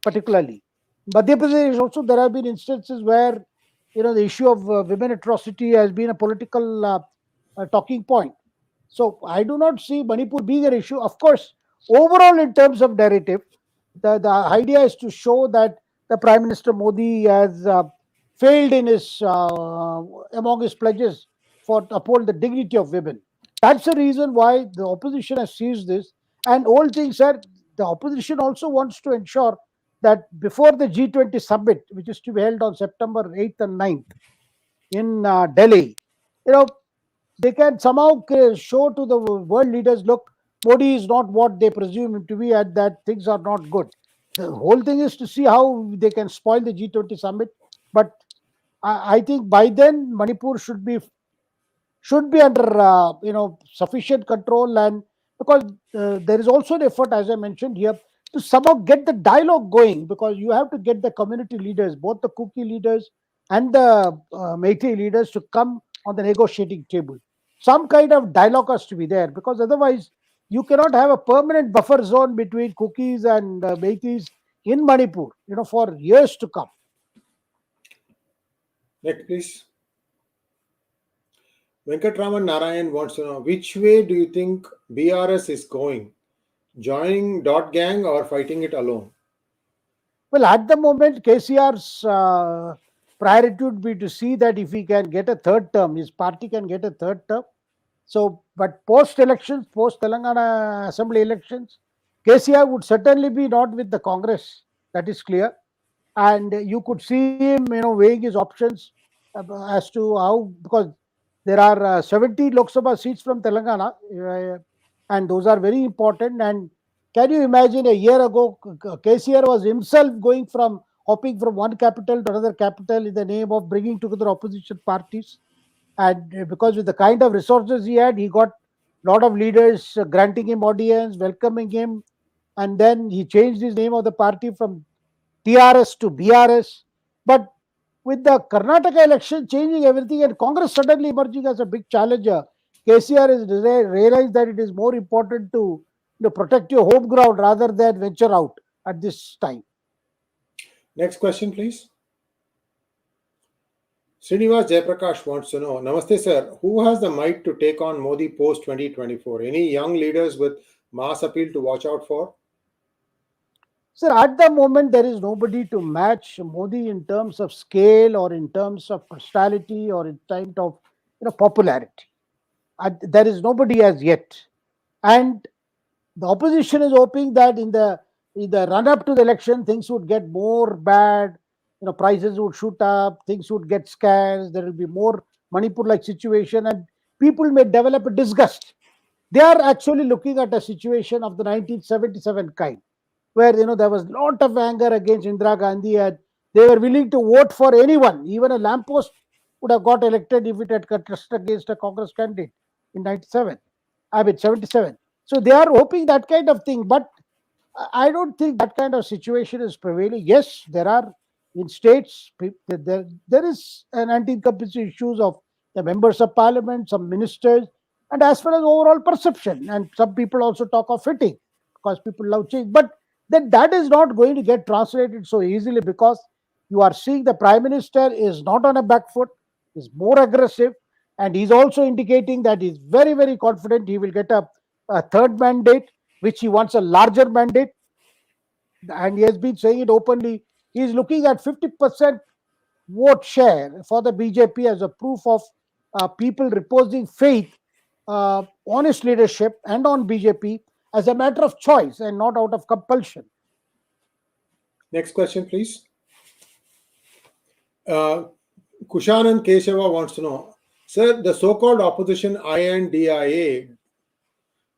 particularly. Madhya Pradesh also, there have been instances where the issue of women atrocity has been a political talking point. So I do not see Manipur being an issue. Of course, overall in terms of narrative, the idea is to show that the Prime Minister Modi has failed in his among his pledges for to uphold the dignity of women. That's the reason why the opposition has seized this. And all things are, the opposition also wants to ensure that before the G20 summit, which is to be held on September 8th and 9th in Delhi, they can somehow show to the world leaders, look, Modi is not what they presume him to be, and that things are not good. The whole thing is to see how they can spoil the G20 summit. But I think by then Manipur should be under sufficient control, and because there is also an effort, as I mentioned here, to somehow get the dialogue going, because you have to get the community leaders, both the Kuki leaders and the Meitei leaders, to come on the negotiating table. Some kind of dialogue has to be there, because otherwise you cannot have a permanent buffer zone between Kukis and Meiteis in Manipur for years to come. Next, please. Venkatraman Narayan wants to know which way do you think BRS is going? Joining dot gang or fighting it alone? Well, at the moment, KCR's priority would be to see that if he can get a third term, his party can get a third term. So, but post elections, post Telangana assembly elections, KCR would certainly be not with the Congress. That is clear. And you could see him, weighing his options as to how, because there are 70 Lok Sabha seats from Telangana, and those are very important. And can you imagine, a year ago, KCR was himself going from hopping from one capital to another capital in the name of bringing together opposition parties. And because with the kind of resources he had, he got a lot of leaders granting him audience, welcoming him, and then he changed his name of the party from TRS to BRS. But with the Karnataka election changing everything and Congress suddenly emerging as a big challenger, KCR has realized that it is more important to protect your home ground rather than venture out at this time. Next question, please. Srinivas Jayaprakash wants to know, Namaste sir, who has the might to take on Modi post 2024? Any young leaders with mass appeal to watch out for? Sir, at the moment, there is nobody to match Modi in terms of scale or in terms of personality or in terms of popularity. There is nobody as yet. And the opposition is hoping that in the run up to the election, things would get more bad. Prices would shoot up, things would get scarce. There will be more Manipur-like situation, and people may develop a disgust. They are actually looking at a situation of the 1977 kind, where there was a lot of anger against Indira Gandhi, and they were willing to vote for anyone. Even a lamppost would have got elected if it had contested against a Congress candidate in 97. I mean 77. So they are hoping that kind of thing, but I don't think that kind of situation is prevailing. Yes, there are in states there is an anti-incumbency issues of the members of parliament, some ministers, and as well as overall perception. And some people also talk of fitting because people love change, but that is not going to get translated so easily, because you are seeing the prime minister is not on a back foot, is more aggressive, and he's also indicating that he's very, very confident he will get a third mandate, which he wants a larger mandate. And he has been saying it openly. He's looking at 50% vote share for the BJP as a proof of people reposing faith on his leadership and on BJP as a matter of choice and not out of compulsion. Next question, please. Kushanand Keshava wants to know, sir, the so-called opposition INDIA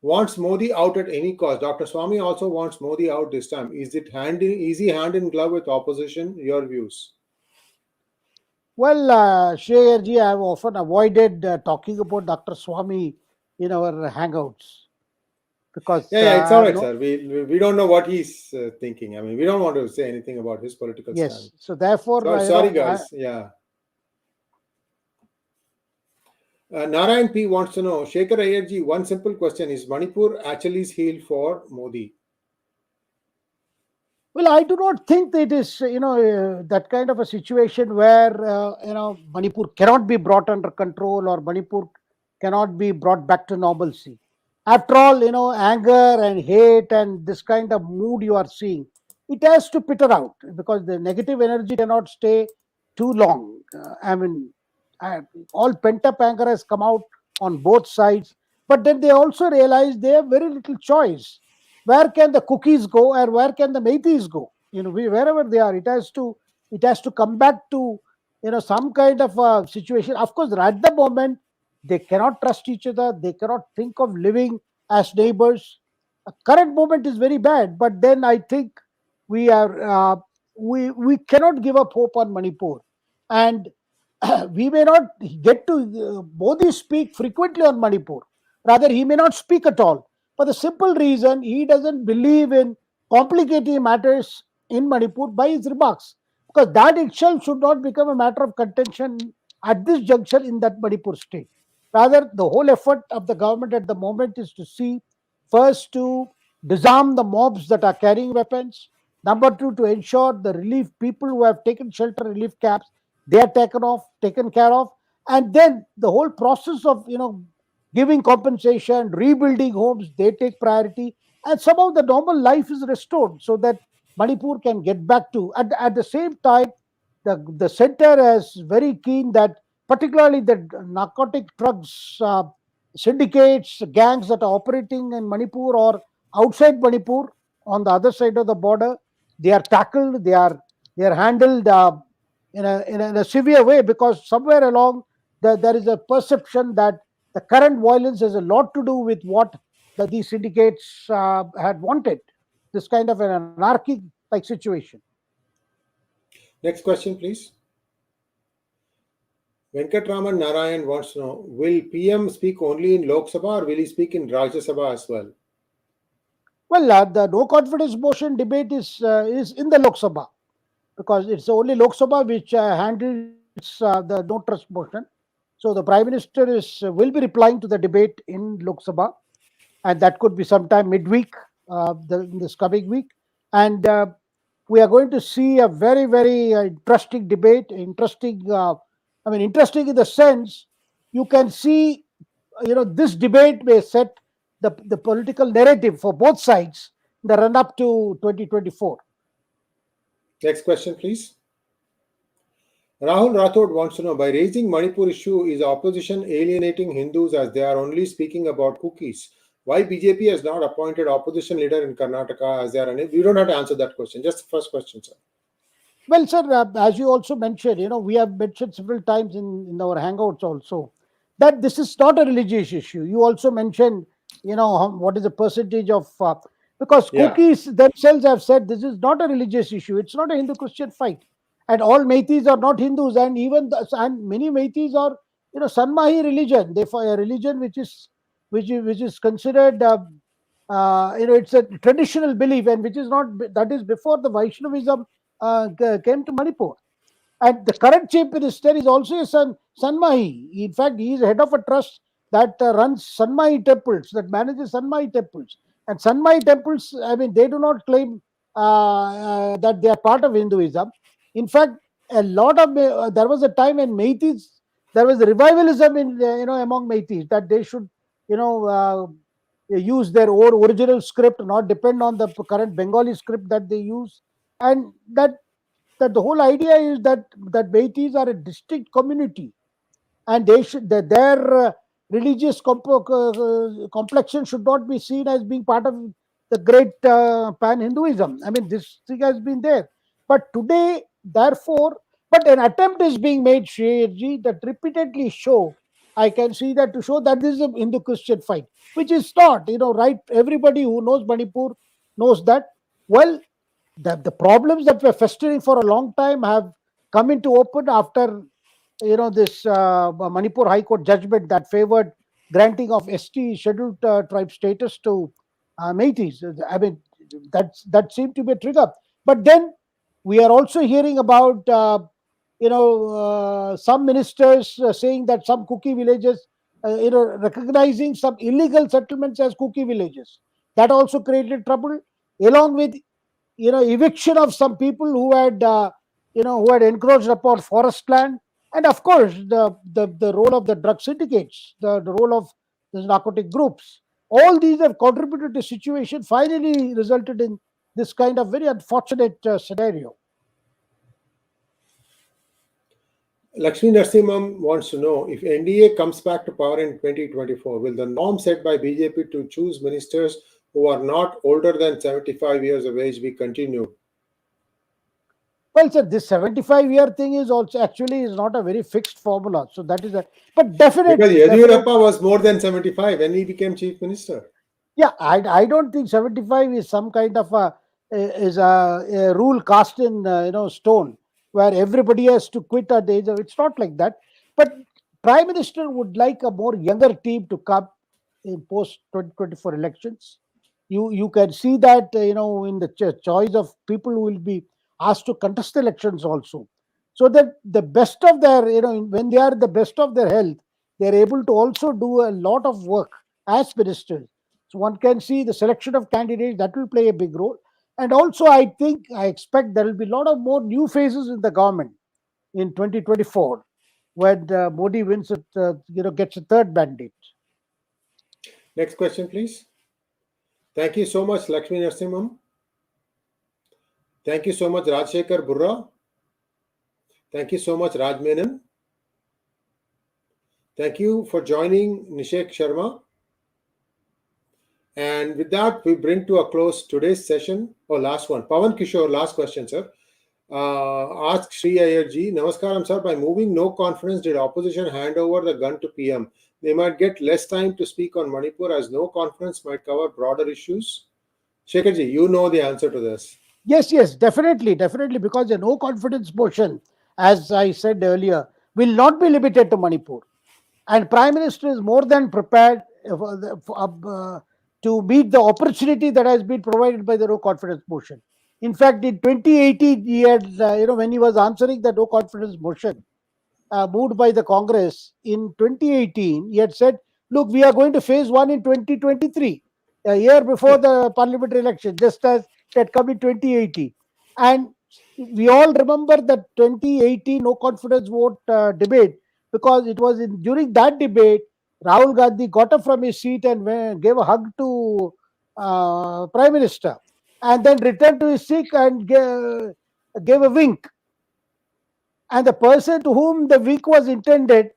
wants Modi out at any cost. Dr. Swami also wants Modi out this time. Is it easy hand in glove with opposition? Your views? Well, Shekhar ji, I have often avoided talking about Dr. Swami in our hangouts, because Yeah, it's all right, sir. We don't know what he's thinking. I mean, we don't want to say anything about his political stand. So therefore, sorry, guys. Yeah. Narayan P wants to know, Shekhar Iyer ji, one simple question: is Manipur Achilles heel for Modi? Well, I do not think that it is, that kind of a situation where, Manipur cannot be brought under control or Manipur cannot be brought back to normalcy. After all, anger and hate and this kind of mood you are seeing, it has to peter out, because the negative energy cannot stay too long. All pent up anger has come out on both sides, but then they also realize they have very little choice. Where can the cookies go, or where can the maitis go? Wherever they are, it has to come back to some kind of a situation. Of course, at the moment they cannot trust each other. They cannot think of living as neighbors. Current moment is very bad, but then I think we are we cannot give up hope on Manipur, and we may not get to Modi speak frequently on Manipur. Rather, he may not speak at all, for the simple reason he doesn't believe in complicating matters in Manipur by his remarks, because that itself should not become a matter of contention at this juncture in that Manipur state. Rather, the whole effort of the government at the moment is to see, first, to disarm the mobs that are carrying weapons. Number two, to ensure the relief people who have taken shelter, relief camps, they are taken care of. And then the whole process of giving compensation, rebuilding homes, they take priority, and somehow the normal life is restored so that Manipur can get back to. At the same time, the center is very keen that, particularly the narcotic drugs syndicates, gangs that are operating in Manipur or outside Manipur, on the other side of the border, they are tackled, they are handled in a severe way, because somewhere along there is a perception that the current violence has a lot to do with what these syndicates had wanted, this kind of an anarchic like situation. Next question, please. Venkatraman Narayan wants to know, will PM speak only in Lok Sabha or will he speak in Rajya Sabha as well? Well, the no confidence motion debate is in the Lok Sabha, because it's the only Lok Sabha which handles the no trust motion. So the Prime Minister will be replying to the debate in Lok Sabha, and that could be sometime midweek, in this coming week. And we are going to see a very, very interesting debate. Interesting in the sense you can see, this debate may set the political narrative for both sides in the run up to 2024. Next question, please. Rahul Rathod wants to know, by raising Manipur issue, is opposition alienating Hindus as they are only speaking about cookies? Why BJP has not appointed opposition leader in Karnataka as they are unable? You don't have to answer that question. Just the first question, sir. Well, sir, as you also mentioned, we have mentioned several times in our hangouts also that this is not a religious issue. You also mentioned, what is the percentage of, because Yeah. cookies themselves have said this is not a religious issue. It's not a Hindu-Christian fight. And all Meiteis are not Hindus. And and many Meiteis are, Sanmahi religion. They follow a religion which is considered, it's a traditional belief, and which is not, that is before the Vaishnavism came to Manipur. And the current chief minister is also a Sanmahi. In fact, he is head of a trust that runs Sanmahi temples, that manages Sanmahi temples. And Sanmahi temples, they do not claim that they are part of Hinduism. In fact, a lot of there was a time in Meiteis, there was revivalism in among Meiteis, that they should use their own original script, not depend on the current Bengali script that they use, and that the whole idea is that Meiteis are a distinct community, and their religious complexion should not be seen as being part of the great pan Hinduism. This thing has been there, but today, therefore, but an attempt is being made, Shreyaji, that repeatedly show. I can see that to show that this is a Hindu-Christian fight, which is not. Right? Everybody who knows Manipur knows that. Well, the problems that were festering for a long time have come into open after this Manipur High Court judgment that favored granting of ST scheduled tribe status to Meiteis. That seemed to be a trigger. But then we are also hearing about some ministers saying that some cookie villages, recognizing some illegal settlements as cookie villages. That also created trouble, along with eviction of some people who had encroached upon forest land, and of course the role of the drug syndicates, the role of the narcotic groups. All these have contributed to the situation, finally resulted in this kind of very unfortunate scenario. Lakshmi Narasimham wants to know, if NDA comes back to power in 2024, will the norm set by BJP to choose ministers who are not older than 75 years of age be continued? Well, sir, this 75-year thing is also actually is not a very fixed formula. So that is but Because definitely, Yediyurappa was more than 75 when he became chief minister. yeah, I don't think 75 is some kind of a rule cast in stone, where everybody has to quit at the age of. It's not like that. But Prime Minister would like a more younger team to come in post 2024 elections. You can see that in the choice of people who will be asked to contest the elections also, so that the best of their when they are the best of their health, they are able to also do a lot of work as ministers. So one can see the selection of candidates that will play a big role. And also, I expect there will be a lot of more new faces in the government in 2024 when Modi wins it, gets a third mandate. Next question, please. Thank you so much, Lakshmi Narasimham. Thank you so much, Rajshekhar Burra. Thank you so much, Raj Menon. Thank you for joining, Nishek Sharma. And with that, we bring to a close today's session. Oh, last one. Pawan Kishore, last question, sir. Ask Sri Iyer ji, Namaskaram, sir. By moving no confidence, did opposition hand over the gun to PM? They might get less time to speak on Manipur as no confidence might cover broader issues. Shekhar ji, you know the answer to this. Yes, definitely, because the no confidence motion, as I said earlier, will not be limited to Manipur. And Prime Minister is more than prepared to meet the opportunity that has been provided by the no confidence motion. In fact, in 2018, he had, when he was answering the no confidence motion moved by the Congress in 2018, he had said, look, we are going to phase one in 2023, a year before the parliamentary election, just as it had come in 2018. And we all remember that 2018 no confidence vote debate, because it was during that debate, Rahul Gandhi got up from his seat and gave a hug to Prime Minister, and then returned to his seat and gave a wink. And the person to whom the wink was intended,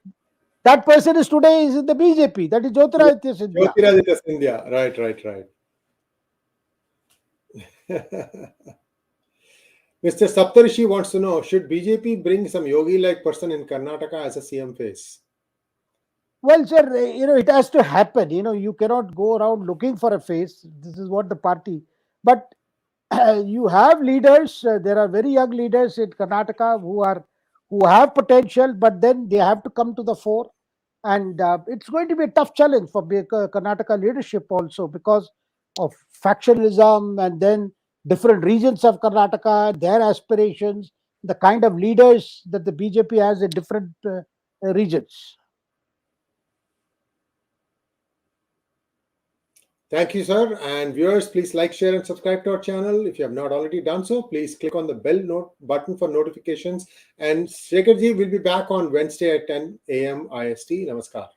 that person is today is in the BJP. That is Jyotiraditya Scindia. Jyotiraditya Scindia. Right. Mr. Saptarishi wants to know, should BJP bring some yogi-like person in Karnataka as a CM face? Well, sir, it has to happen. You cannot go around looking for a face. This is what the party. But you have leaders. There are very young leaders in Karnataka who have potential, but then they have to come to the fore. And it's going to be a tough challenge for Karnataka leadership also, because of factionalism, and then different regions of Karnataka, their aspirations, the kind of leaders that the BJP has in different regions. Thank you, sir. And viewers, please like, share, and subscribe to our channel. If you have not already done so, please click on the bell button for notifications. And Shekhar ji will be back on Wednesday at 10 a.m. IST. Namaskar.